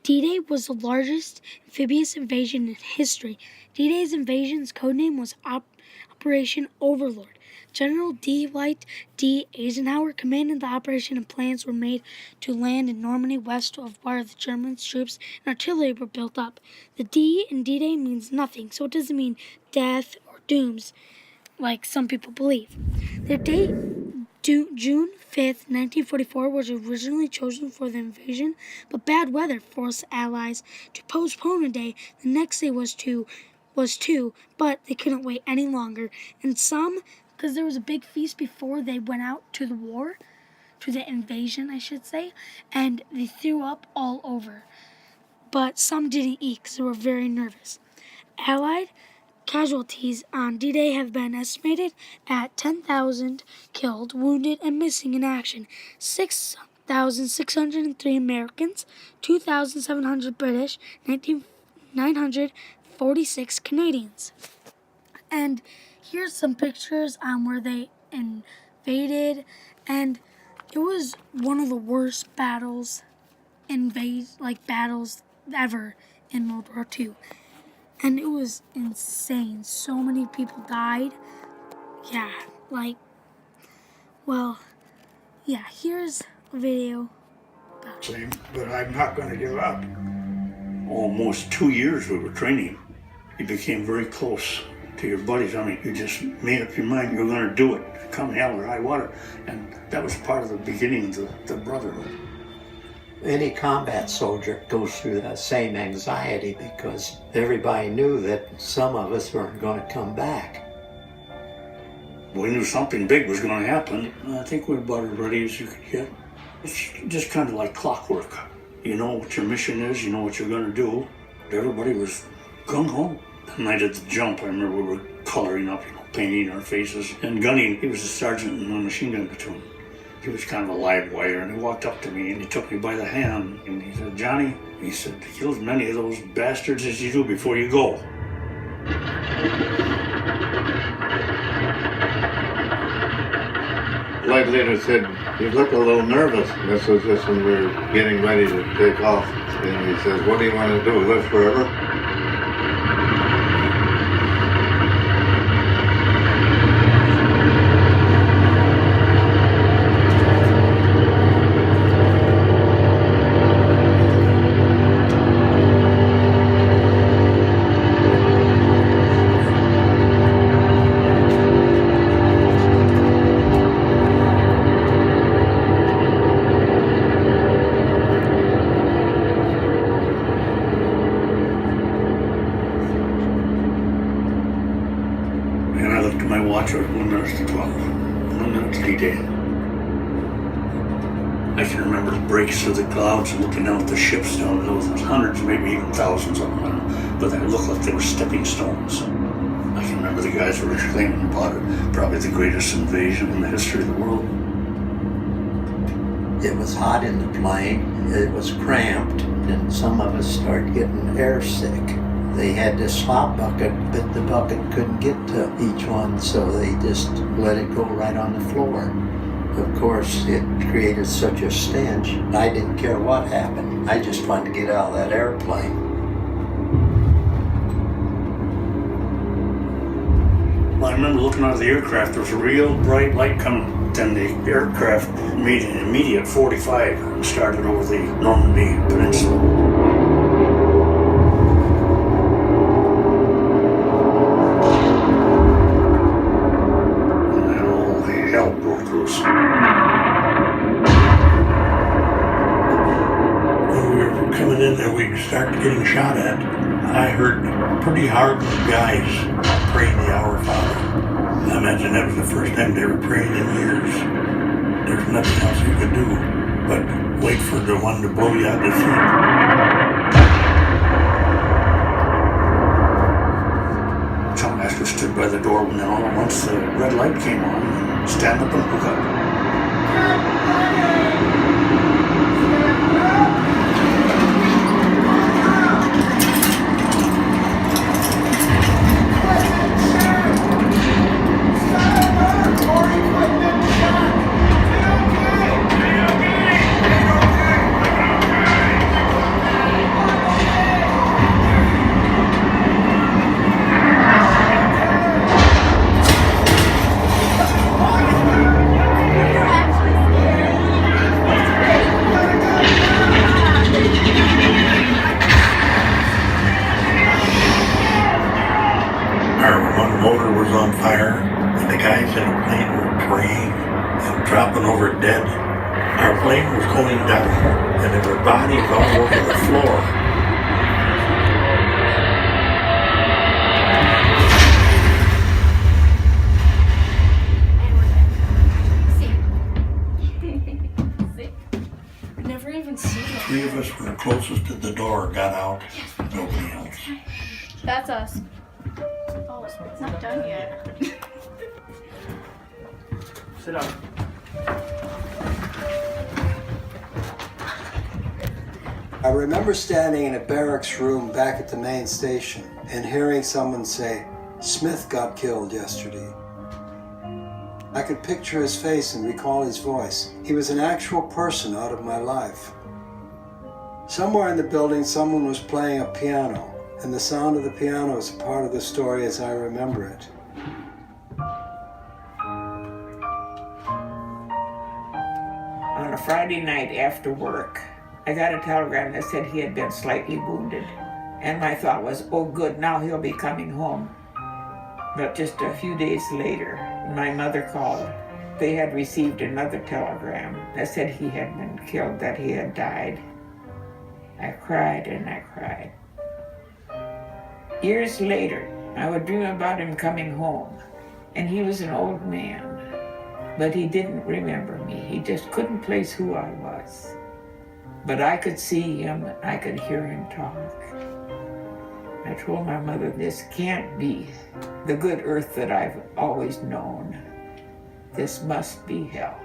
D-Day was the largest amphibious invasion in history. D-Day's invasion's codename was Operation Overlord. General Dwight D. Eisenhower commanded the operation, and plans were made to land in Normandy west of where the German troops and artillery were built up. The D in D-Day means nothing, so it doesn't mean death or dooms, like some people believe. The date, June 5th, 1944, was originally chosen for the invasion, but bad weather forced Allies to postpone a day. The next day was two, but they couldn't wait any longer. And some, because there was a big feast before they went out to the war, to the invasion, I should say, and they threw up all over. But some didn't eat because they were very nervous. Allied casualties on D-Day have been estimated at 10,000 killed, wounded, and missing in action. 6,603 Americans, 2,700 British, 946 Canadians. And here's some pictures on where they invaded, and it was one of the worst battles ever in World War II. And it was insane. So many people died. Here's a video about it. But I'm not going to give up. Almost 2 years we were training. You became very close to your buddies. I mean, you just made up your mind you were going to do it, come hell or high water. And that was part of the beginning of the brotherhood. Any combat soldier goes through that same anxiety because everybody knew that some of us weren't going to come back. We knew something big was going to happen. I think we're about as ready as you could get. It's just kind of like clockwork. You know what your mission is, you know what you're going to do. Everybody was gung-ho. The night of the jump, I remember we were coloring up, painting our faces and gunning. He was a sergeant in a machine gun platoon. He was kind of a live wire, and he walked up to me and he took me by the hand and he said, "Johnny," he said, "kill as many of those bastards as you do before you go." Flight leader said, "You look a little nervous." This was just when we were getting ready to take off. And he says, "What do you want to do, live forever?" My watch was 1 minute to 12. 1 minute to D-Day. I can remember the breaks through the clouds and looking down at the ships down below. There's hundreds, maybe even thousands of them, but they looked like they were stepping stones. I can remember the guys were exclaiming about it. Probably the greatest invasion in the history of the world. It was hot in the plane. It was cramped, and some of us started getting air sick. They had this slop bucket, but the bucket couldn't get to each one, so they just let it go right on the floor. Of course, it created such a stench. I didn't care what happened. I just wanted to get out of that airplane. Well, I remember looking out of the aircraft. There was a real bright light coming. Then the aircraft made an immediate 45 and started over the Normandy Peninsula. When we were coming in there, we'd start getting shot at. I heard pretty hardened guys praying the Our Father. I imagine that was the first time they were praying in years. There's nothing else you could do but wait for the one to blow you out the seat. Some master stood by the door when all at once the red light came on and stand up and hook up. on fire, and the guys in the plane were praying and dropping over dead. Our plane was going down, and there were bodies all over the floor. Never even seen it. 3 of us were closest to the door, got out, nobody else. That's us. Oh, it's not done yet. Sit down. I remember standing in a barracks room back at the main station and hearing someone say, "Smith got killed yesterday." I could picture his face and recall his voice. He was an actual person out of my life. Somewhere in the building, someone was playing a piano, and the sound of the piano is a part of the story as I remember it. On a Friday night after work, I got a telegram that said he had been slightly wounded. And my thought was, oh good, now he'll be coming home. But just a few days later, my mother called. They had received another telegram that said he had been killed, that he had died. I cried and I cried. Years later, I would dream about him coming home, and he was an old man, but he didn't remember me. He just couldn't place who I was. But I could see him, I could hear him talk. I told my mother, this can't be the good earth that I've always known. This must be hell.